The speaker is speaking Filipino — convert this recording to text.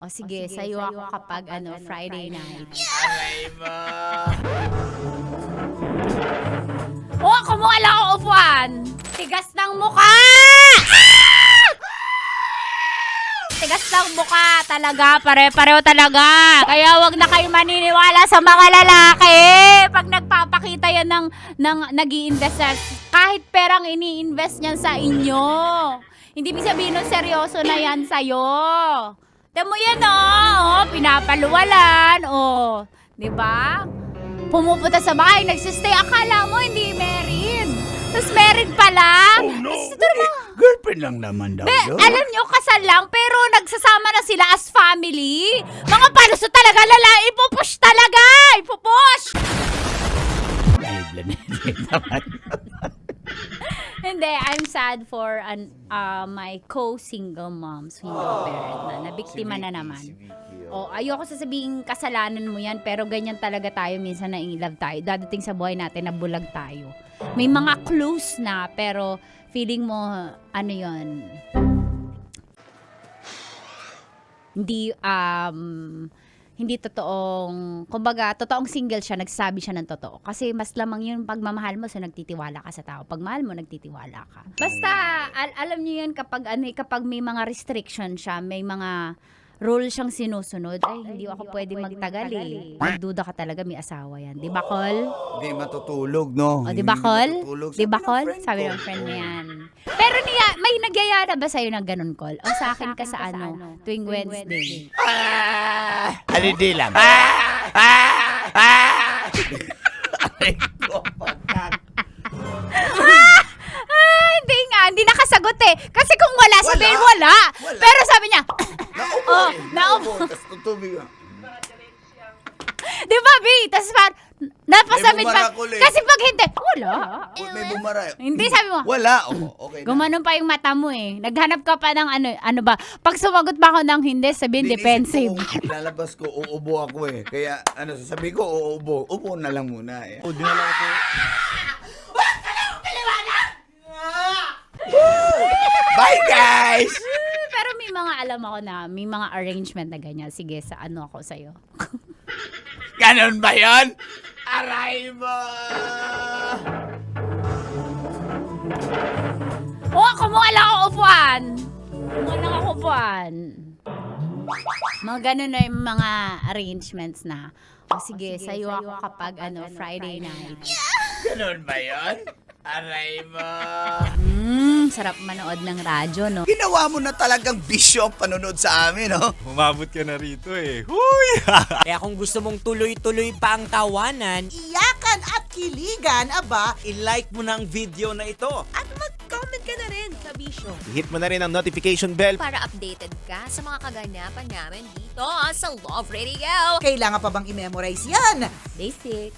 O sige, sa'yo ako kapag Friday night. Aray mo. Kumuha lang ako upuan! Tigas ng mukha! Tigas ng mukha talaga, pare-pareho talaga. Kaya wag na kayo maniniwala sa mga lalaki. Pag nagpapakita yan ng nag-i-invest kahit perang ini-invest niyan sa inyo. Hindi ibig sabihin nun seryoso na yan sa'yo. Tignan mo yan, pinapaluwalan, diba? Pumupunta sa bahay, nagsistay, akala mo hindi married. Tapos married pala. Oh no! Tapos, Girlfriend lang naman daw yun. alam nyo, kasal lang, pero nagsasama na sila as family. Mga paluso talaga, lalaki, ipupush talaga! Ipupush! Naibla na yun naman. Hindi, I'm sad for my co-single moms, hindi parent na, nabiktima na naman. Ayoko sasabihin kasalanan mo yan, pero ganyan talaga tayo, minsan na in love tayo. Dadating sa buhay natin na bulag tayo. May mga clues na, pero feeling mo, yun, hindi totoong, kumbaga, totoong single siya, nagsasabi siya ng totoo. Kasi mas lamang yung pagmamahal mo, so nagtitiwala ka sa tao. Pag mahal mo, nagtitiwala ka. Basta, alam niyo yan kapag may mga restriction siya, may mga rule siyang sinusunod, hindi ako pwedeng magtagal eh. Magduda ka talaga, may asawa yan. Di ba, Col? Hindi matutulog, no? Di ba, Col? Di ba, Col? Sabi Sabi ng friend mo yan. Pero may nagyayara ba sa'yo ng ganun, Col? O sa akin ka sa tuwing Wednesday? Hindi lang. Aray ko, pagkat. Hindi nakasagot eh. Kasi kung wala, sabihin wala. Pero sabi niya, naupo. Tapos tutubig ka. Di ba, B? Tapos napasabi May pa. bumara, Col, eh. Kasi pag hindi, wala. May bumara. Hindi, sabi mo. Wala. Okay na. Gumanon pa yung mata mo eh. Naghanap ka pa ng ano ba? Pag sumagot ba ako ng hindi, sabihin defensive. Lalabas ko, uubo ako eh. Kaya sasabi ko, uubo. Upo na lang muna eh. O, di na lang ako. Bye guys! Pero may mga alam ako na, may mga arrangement na ganyan. Sige, sa ako sa'yo. Ganon ba yun? Aray mo! Kumuha lang ako upuan. Kumuha lang ako upuan. Mga ganun na yung mga arrangements na, sige, sa'yo ako kapag Friday night. Ganon ba yun? Aray mo! Sarap manood ng radyo, no? Ginawa mo na talagang bisyo ang panonood sa amin, no? Umabot ka na rito eh. Huy! Kaya kung gusto mong tuloy-tuloy pa ang tawanan, Iyakan at kiligan, aba, i-like mo na ang video na ito. at mag-comment ka na rin sa Bisyo. Hit mo na rin ang notification bell. Para updated ka sa mga kaganapan namin dito sa Love Radio. Kailangan pa bang i-memorize yan? Basic.